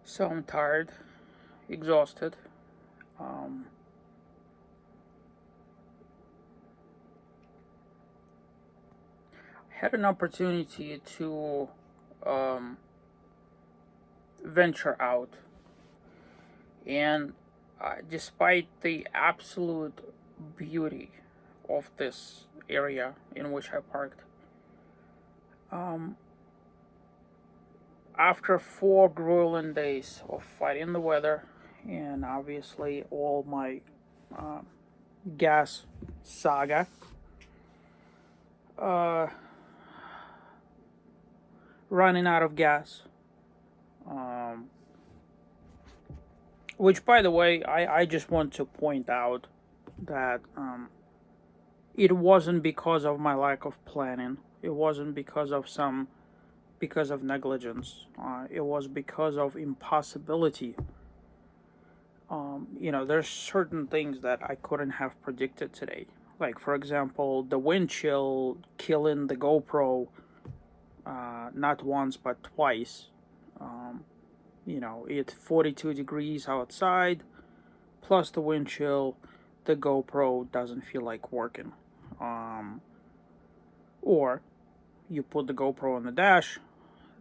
So I'm tired, exhausted. Um, had an opportunity to um, venture out, and despite the absolute beauty of this area in which I parked, um, after 4 grueling days of fighting the weather and obviously all my um, gas saga, uh, running out of gas. Um, which, by the way, I just want to point out that it wasn't because of my lack of planning. It wasn't because of negligence. It was because of impossibility. There's certain things that I couldn't have predicted today. Like, for example, the wind chill killing the GoPro, not once but twice. Um, it's 42 degrees outside, plus the wind chill, the GoPro doesn't feel like working. Um, or you put the GoPro on the dash,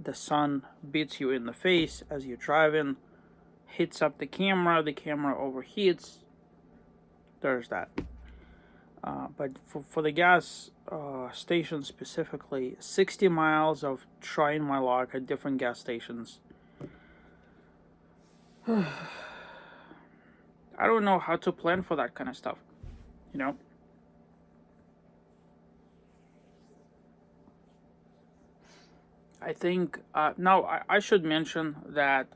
the sun beats you in the face as you're driving, hits up the camera overheats. There's that. But for the gas station specifically, 60 miles of trying my luck at different gas stations. I don't know how to plan for that kind of stuff, you know? I think, now I should mention that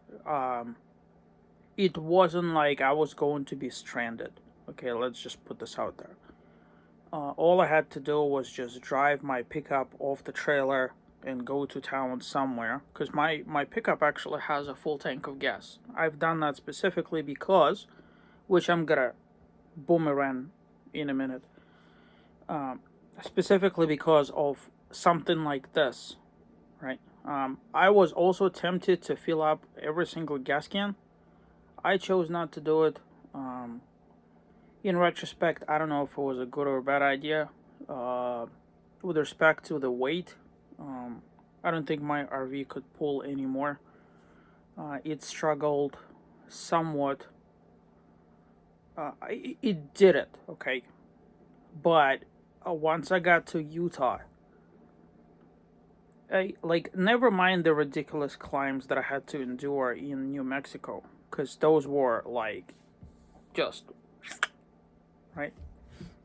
it wasn't like I was going to be stranded. Okay, let's just put this out there. All I had to do was just drive my pickup off the trailer and go to town somewhere because my pickup actually has a full tank of gas. I've done that specifically because, which I'm gonna boomerang in a minute, um, specifically because of something like this, right? I was also tempted to fill up every single gas can. I chose not to do it. Um, in retrospect, I don't know if it was a good or a bad idea. Uh, with respect to the weight, um, I don't think my RV could pull anymore. It struggled somewhat. It did it, okay. But once I got to Utah, never mind the ridiculous climbs that I had to endure in New Mexico, because those were like just right.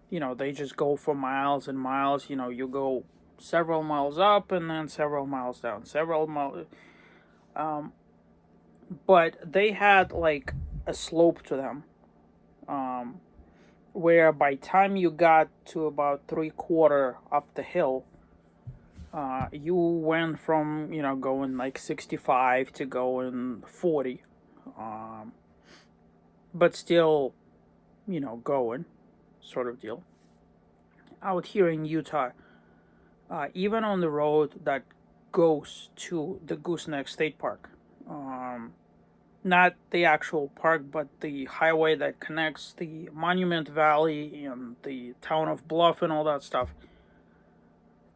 They just go for miles and miles. You go several miles up and then several miles down, several miles. Um, but they had like a slope to them, um, where by time you got to about 3/4 up the hill, you went from going like 65 to going 40, um, but still going sort of deal. Out here in Utah, even on the road that goes to the Gooseneck State Park. Not the actual park, but the highway that connects the Monument Valley and the town of Bluff and all that stuff.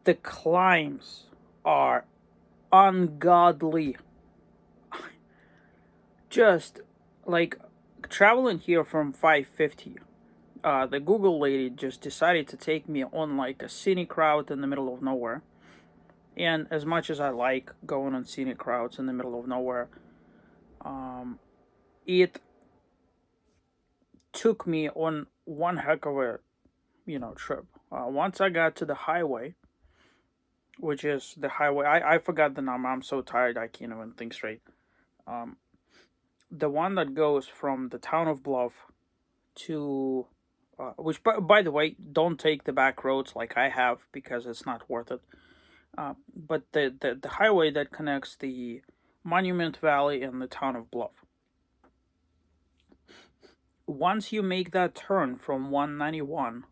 The climbs are ungodly. Just like traveling here from 550. The Google lady just decided to take me on like a scenic route in the middle of nowhere. And as much as I like going on scenic routes in the middle of nowhere, um, it took me on one heck of a trip. Once I got to the highway, which is the highway, I forgot the number. I'm so tired I can't even think straight. Um, the one that goes from the town of Bluff to, which by the way, don't take the back roads like I have because it's not worth it. But the highway that connects the Monument Valley and the town of Bluff. Once you make that turn from 191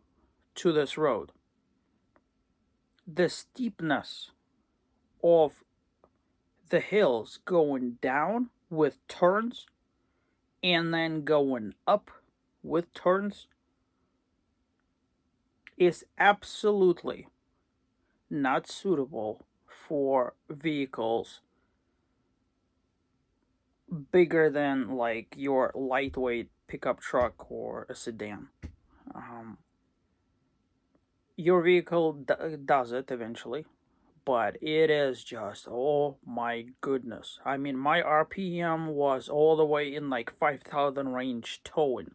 to this road, the steepness of the hills going down with turns and then going up with turns is absolutely not suitable for vehicles bigger than like your lightweight pickup truck or a sedan. Um, your vehicle does it eventually, but it is just, oh my goodness. I mean, my RPM was all the way in like 5,000 range towing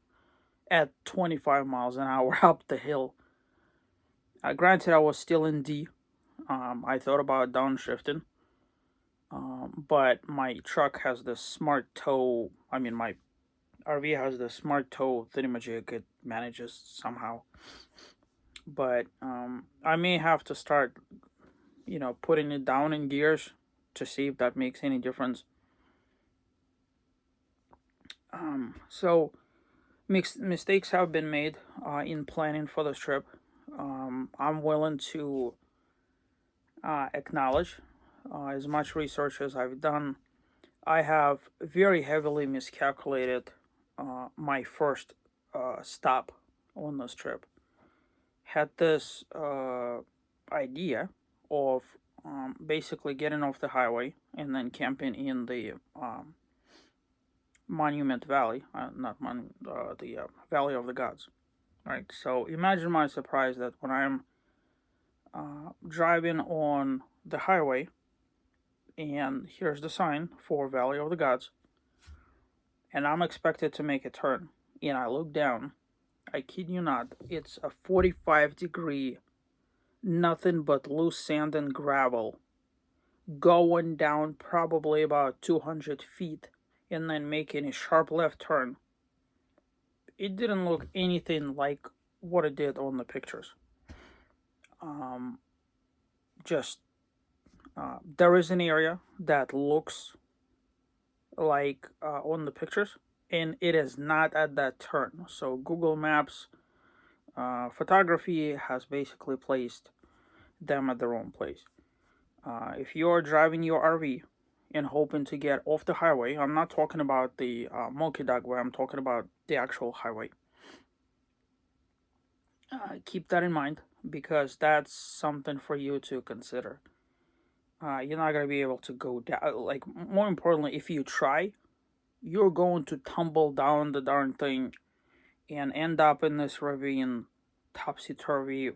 at 25 miles an hour up the hill. Granted, I was still in D. I thought about downshifting, but my truck has the smart tow. I mean, my RV has the smart tow thingamajig. It manages somehow. But I may have to start, putting it down in gears to see if that makes any difference. So mistakes have been made in planning for this trip. I'm willing to acknowledge as much research as I've done. I have very heavily miscalculated my first stop on this trip. Had this idea of basically getting off the highway and then camping in the Monument Valley, the Valley of the Gods. Right. So imagine my surprise that when I'm driving on the highway, and here's the sign for Valley of the Gods, and I'm expected to make a turn, and I look down. I kid you not, it's a 45-degree, nothing but loose sand and gravel, going down probably about 200 feet, and then making a sharp left turn. It didn't look anything like what it did on the pictures. Just there is an area that looks like on the pictures, and it is not at that turn. So Google Maps photography has basically placed them at the wrong place. If you're driving your RV and hoping to get off the highway, I'm not talking about the Moki Dagway, I'm talking about the actual highway. Keep that in mind because that's something for you to consider. You're not gonna be able to go down. Like, more importantly, if you try, you're going to tumble down the darn thing and end up in this ravine, topsy turvy,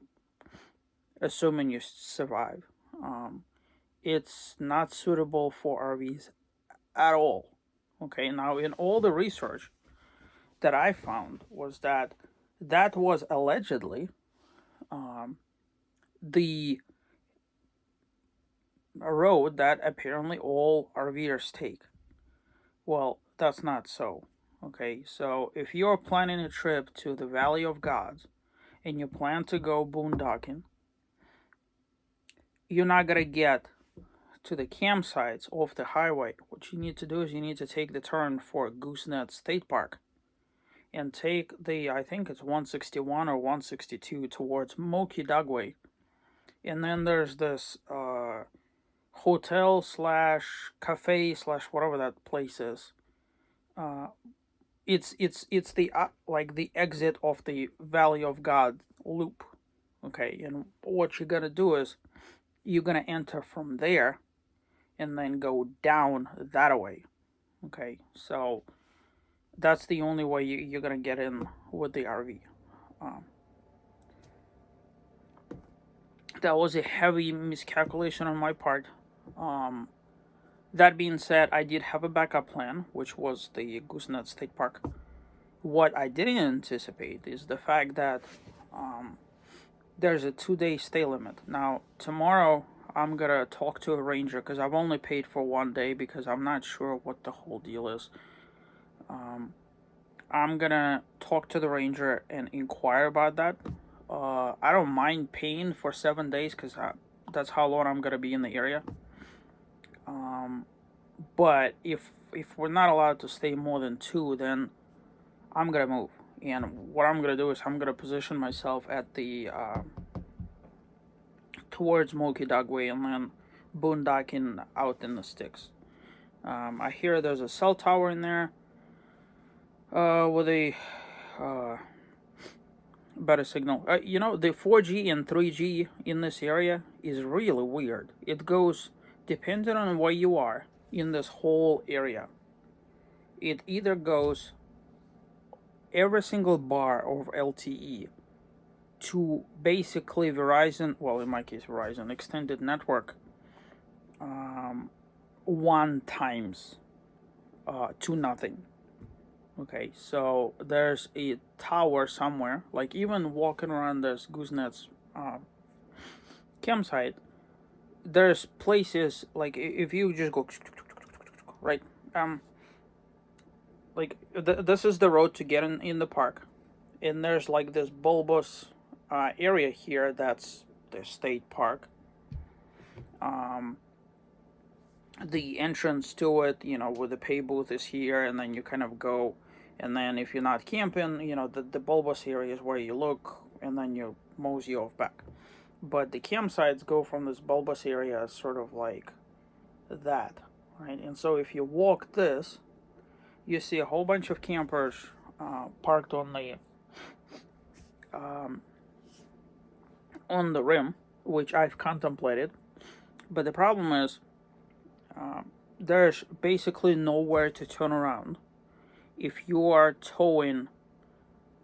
assuming you survive. It's not suitable for RVs at all. Okay, now in all the research that I found was that was allegedly the road that apparently all RVers take. Well, that's not so. Okay, so if you're planning a trip to the Valley of Gods and you plan to go boondocking, you're not gonna get to the campsites off the highway. What you need to do is you need to take the turn for Goosenet State Park and take the, I think it's 161 or 162 towards Moki Dagway. And then there's this hotel slash cafe slash whatever that place is. It's the like the exit of the Valley of God loop. Okay, and what you're gonna do is you're gonna enter from there and then go down that way. Okay, so that's the only way you're gonna get in with the RV. Um, that was a heavy miscalculation on my part. Um, that being said, I did have a backup plan, which was the Goosenet State Park. What I didn't anticipate is the fact that there's a 2-day stay limit. Now, tomorrow I'm gonna talk to a ranger because I've only paid for 1 day because I'm not sure what the whole deal is. I'm gonna talk to the ranger and inquire about that. I don't mind paying for 7 days because that's how long I'm gonna be in the area. But if we're not allowed to stay more than 2, then I'm gonna move. And what I'm gonna do is I'm gonna position myself at the towards Moki Dagway and then boondocking out in the sticks. I hear there's a cell tower in there with a better signal. The 4G and 3G in this area is really weird. It goes, depending on where you are in this whole area, it either goes every single bar of LTE to basically Verizon, well, in my case, Verizon Extended Network, 1 times to nothing. Okay, so there's a tower somewhere, like even walking around this goosenet's campsite, there's places, like if you just go, right, like this is the road to get in the park, and there's like this bulbous area here that's the state park. The entrance to it, where the pay booth is here, and then you kind of go, and then if you're not camping, the bulbous area is where you look, and then you mosey off back. But the campsites go from this bulbous area sort of like that, right? And so if you walk this, you see a whole bunch of campers parked on the rim, which I've contemplated. But the problem is, there's basically nowhere to turn around if you are towing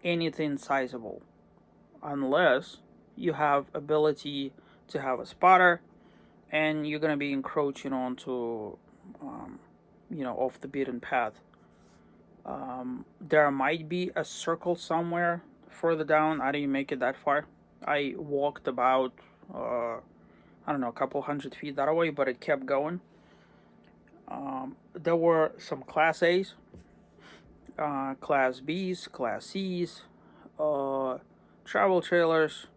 anything sizable, unless you have ability to have a spotter and you're going to be encroaching onto off the beaten path. There might be a circle somewhere further down. I didn't make it that far. I walked about I don't know, a couple 100 feet that way, but it kept going. There were some Class A's, Class B's, Class C's, travel trailers,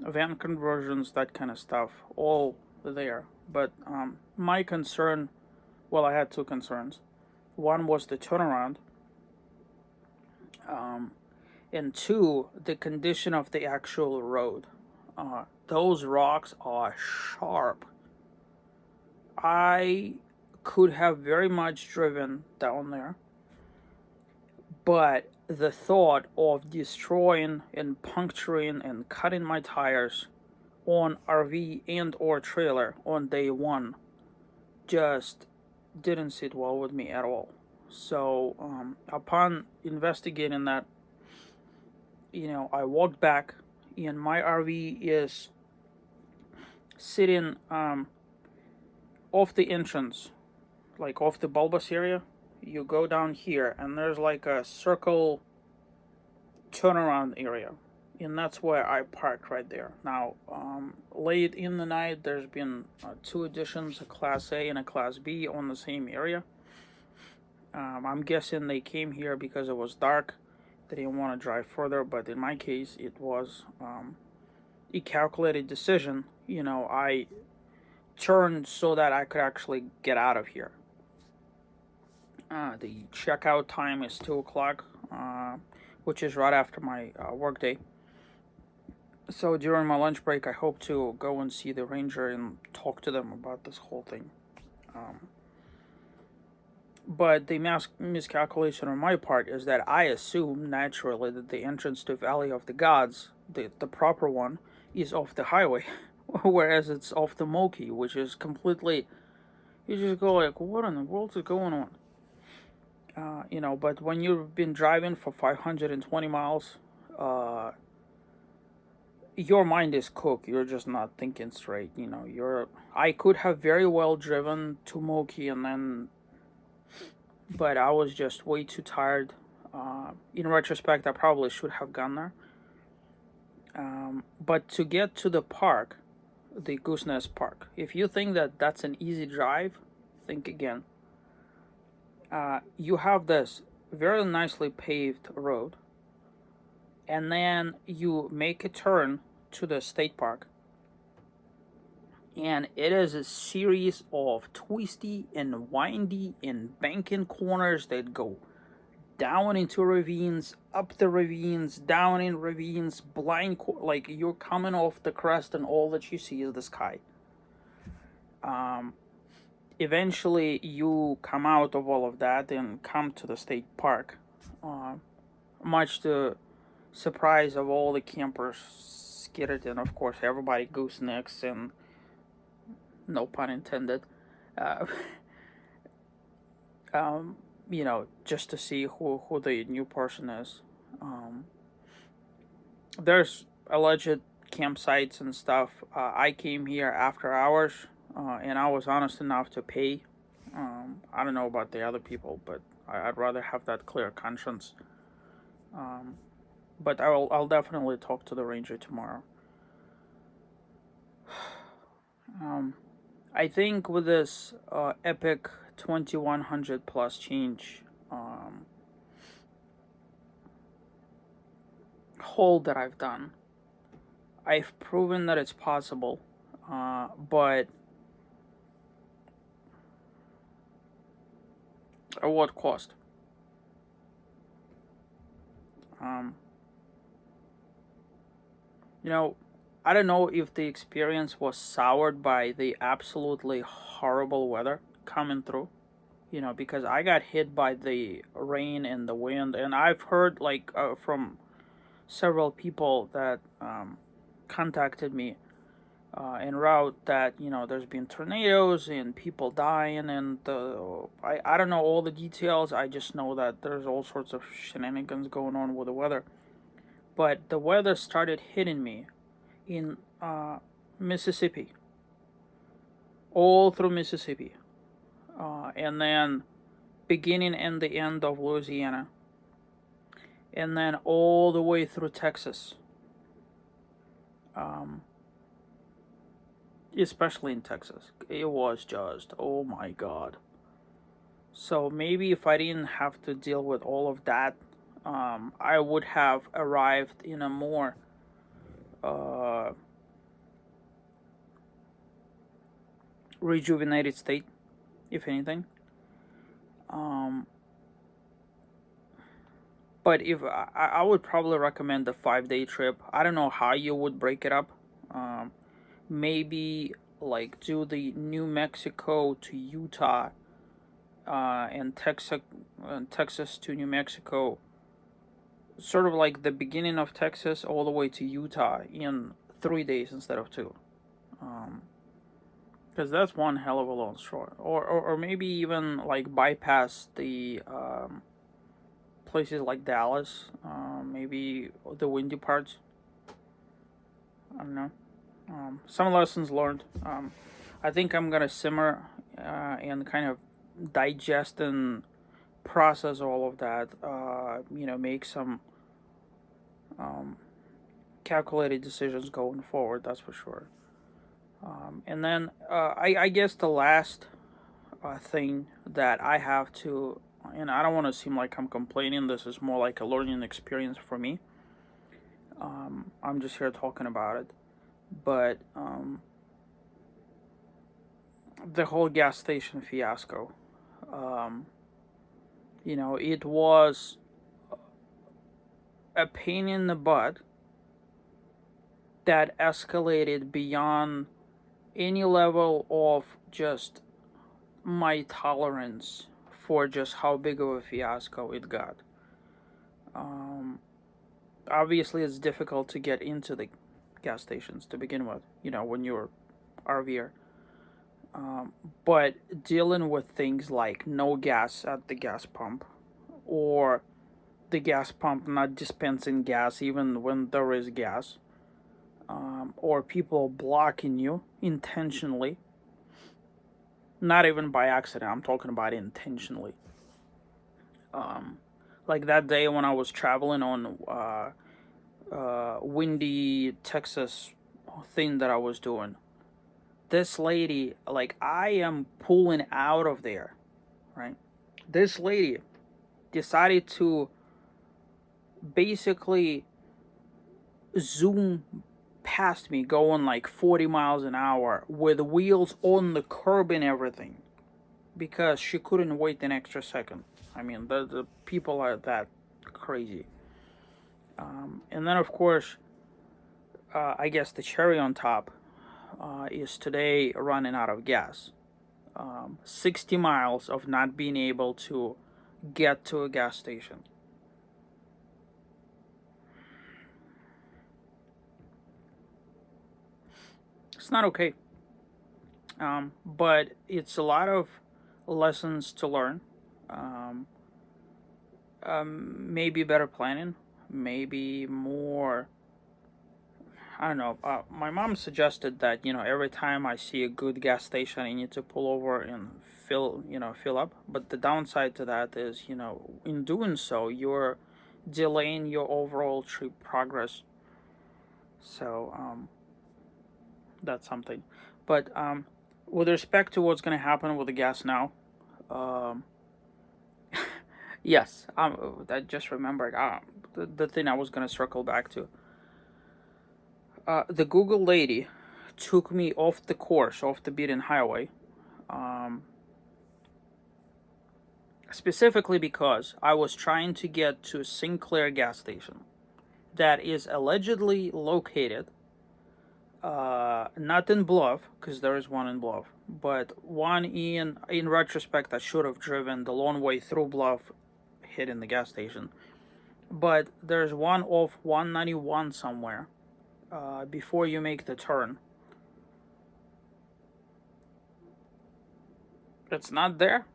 van conversions, that kind of stuff, all there. But my concern, well, I had two concerns. One was the turnaround, and two, the condition of the actual road. Those rocks are sharp. I could have very much driven down there, but the thought of destroying and puncturing and cutting my tires on RV and or trailer on day one just didn't sit well with me at all. So upon investigating that, I walked back, and my RV is sitting off the entrance, like off the bulbous area. You go down here, and there's like a circle turnaround area, and that's where I parked right there. Now, late in the night, there's been 2 additions, a Class A and a Class B, on the same area. I'm guessing they came here because it was dark. They didn't want to drive further, but in my case, it was a calculated decision. I turned so that I could actually get out of here. The checkout time is 2 o'clock, which is right after my workday. So during my lunch break, I hope to go and see the ranger and talk to them about this whole thing. But the miscalculation on my part is that I assume naturally that the entrance to Valley of the Gods, the proper one, is off the highway, whereas it's off the Moki, which is completely, you just go like, what in the world is going on? But when you've been driving for 520 miles, your mind is cooked. You're just not thinking straight. I could have very well driven to Moki and then, but I was just way too tired. In retrospect, I probably should have gone there. But to get to the park, the Goosenest Park, if you think that that's an easy drive, think again. You have this very nicely paved road, and then you make a turn to the state park, and it is a series of twisty and windy and banking corners that go down into ravines, up the ravines, down in ravines, like you're coming off the crest and all that you see is the sky. eventually you come out of all of that and come to the state park, uh, much to surprise of all the campers skidded, and of course everybody goosenecks, and no pun intended, uh, um, just to see who the new person is. um, there's alleged campsites and stuff. I came here after hours, and I was honest enough to pay. I don't know about the other people, but I'd rather have that clear conscience. Um, but I'll definitely talk to the ranger tomorrow. Um, I think with this epic 2100 plus change hold that I've done, I've proven that it's possible, but at what cost? Um, you know, I don't know if the experience was soured by the absolutely horrible weather coming through, because I got hit by the rain and the wind, and I've heard like from several people that contacted me en route that there's been tornadoes and people dying, and I don't know all the details. I just know that there's all sorts of shenanigans going on with the weather. But the weather started hitting me in Mississippi, all through Mississippi, and then beginning and the end of Louisiana, and then all the way through Texas, um, especially in Texas. It was just, oh my god. So maybe if I didn't have to deal with all of that, I would have arrived in a more uh, rejuvenated state, if anything. Um, but if I would probably recommend the 5 day trip. I don't know how you would break it up. Um, Maybe like do the New Mexico to Utah, and Texas to New Mexico, sort of like the beginning of Texas all the way to Utah in 3 days instead of two. Because that's one hell of a long short. Or maybe even like bypass the places like Dallas, maybe the windy parts. I don't know. Some lessons learned. I think I'm gonna simmer and kind of digest and process all of that. Make some um, calculated decisions going forward. That's for sure. And then I guess the last thing that I have to, and I don't want to seem like I'm complaining. This is more like a learning experience for me. I'm just here talking about it, but the whole gas station fiasco. Um, it was a pain in the butt that escalated beyond any level of just my tolerance for just how big of a fiasco it got. Um, Obviously, it's difficult to get into the gas stations to begin with, when you're RVer. But dealing with things like no gas at the gas pump, or the gas pump not dispensing gas even when there is gas, or people blocking you intentionally, not even by accident, I'm talking about intentionally. Um, like that day when I was traveling on windy Texas thing that I was doing. This lady, like, I am pulling out of there, right? This lady decided to basically zoom past me going like 40 miles an hour with wheels on the curb and everything because she couldn't wait an extra second. I mean, the people are that crazy. And then, of course, I guess the cherry on top is today running out of gas. 60 miles of not being able to get to a gas station. It's not okay. But it's a lot of lessons to learn. Um, maybe better planning, maybe more. I don't know. My mom suggested that every time I see a good gas station, I need to pull over and fill up. But the downside to that is, in doing so, you're delaying your overall trip progress. So that's something. But with respect to what's gonna happen with the gas now, um, yes, I just remembered the thing I was gonna circle back to. The Google lady took me off the course, off the beaten highway, um, specifically because I was trying to get to Sinclair gas station that is allegedly located not in Bluff, because there is one in Bluff, but one in retrospect I should have driven the long way through Bluff, hitting the gas station. But there's one off 191 somewhere before you make the turn. It's not there.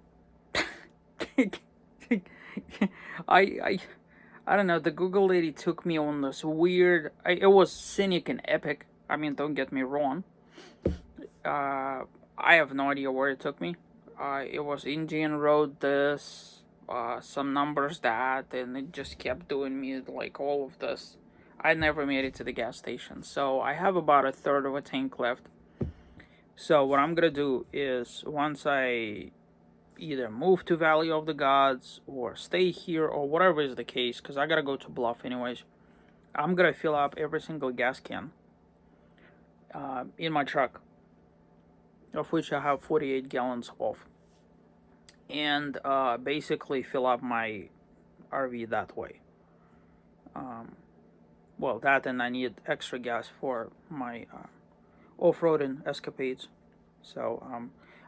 I I don't know. The Google lady took me on this weird. It was scenic and epic. I mean, don't get me wrong. I have no idea where it took me. It was Indian Road this, some numbers that, and it just kept doing me like all of this. I never made it to the gas station, so I have about a third of a tank left. So what I'm gonna do is once I either move to Valley of the Gods or stay here or whatever is the case, because I gotta go to Bluff anyways. I'm gonna fill up every single gas can in my truck, of which I have 48 gallons of, and basically fill up my RV that way. Um, well, that, and I need extra gas for my off-roading escapades. So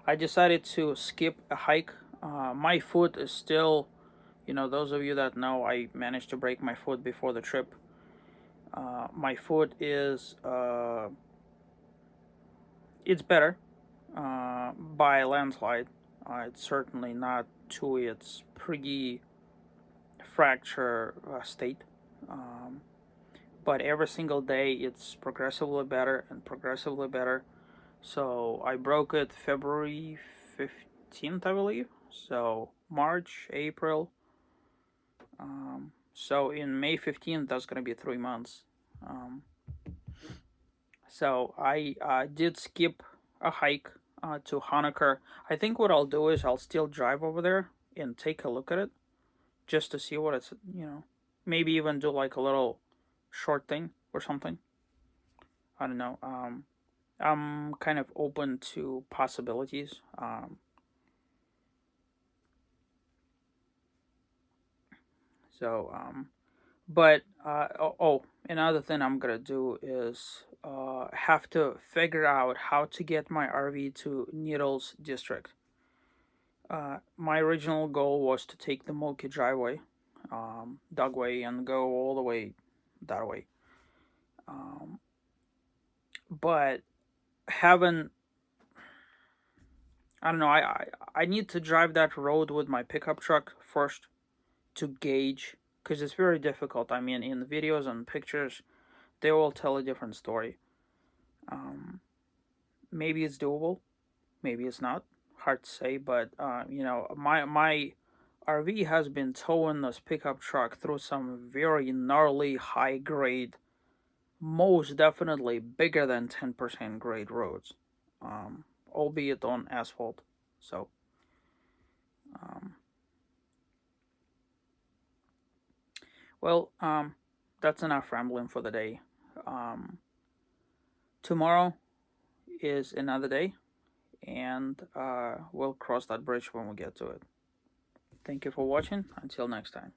I decided to skip a hike. My foot is still, those of you that know, I managed to break my foot before the trip. My foot is, it's better by a landslide. It's certainly not to its pre-fracture state. Um, but every single day it's progressively better and progressively better. So I broke it February 15th, I believe. So March, April. So in May 15th, that's going to be 3 months. Um, so I did skip a hike to Honaker. I think what I'll do is I'll still drive over there and take a look at it just to see what it's, maybe even do like a little short thing or something. I don't know. I'm kind of open to possibilities. So, but another thing I'm gonna do is have to figure out how to get my RV to Needles District. My original goal was to take the Moki Driveway, Dugway, and go all the way that way. Um, but having, I don't know, I need to drive that road with my pickup truck first to gauge, because it's very difficult. I mean, in the videos and pictures, they all tell a different story. Um, Maybe it's doable, maybe it's not. Hard to say, but my RV has been towing this pickup truck through some very gnarly high grade, most definitely bigger than 10% grade roads, albeit on asphalt. So, um, well, that's enough rambling for the day. Um, Tomorrow is another day, and we'll cross that bridge when we get to it. Thank you for watching. Until next time.